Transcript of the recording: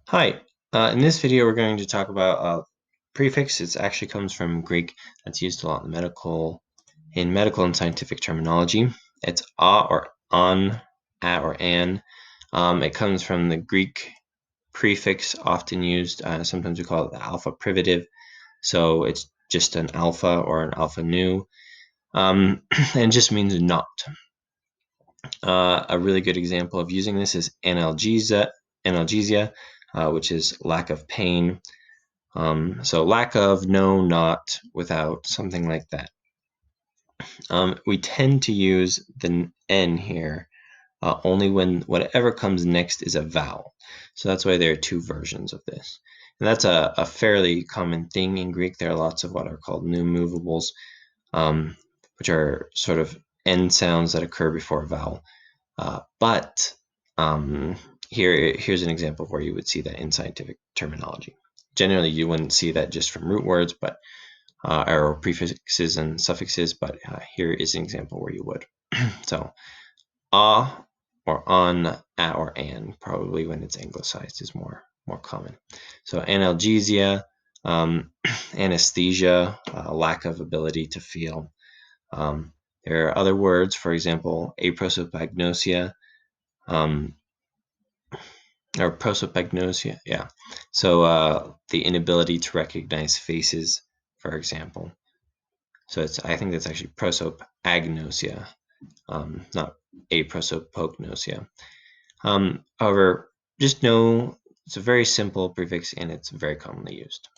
Hi, in this video we're going to talk about a prefix. It actually comes from Greek. That's used a lot in medical and scientific terminology. It's a or on, at or an. It comes from the Greek prefix, often used. Sometimes we call it the alpha privative. So it's just an alpha or an alpha nu, and just means not. A really good example of using this is analgesia, which is lack of pain. So lack of, no, not, without, something like that. We tend to use the N here only when whatever comes next is a vowel. So that's why there are two versions of this. And that's a fairly common thing in Greek. There are lots of what are called new movables, which are sort of N sounds that occur before a vowel. But here's an example of where you would see that in scientific terminology. Generally, you wouldn't see that just from root words, but or prefixes and suffixes. But here is an example where you would. So, or on, at, or an, probably when it's anglicized, is more common. So analgesia, anesthesia, lack of ability to feel. There are other words, for example, aprosopagnosia, or prosopagnosia, yeah. So the inability to recognize faces, for example. So I think that's actually prosopagnosia, not aprosopagnosia. However, just know it's a very simple prefix and it's very commonly used.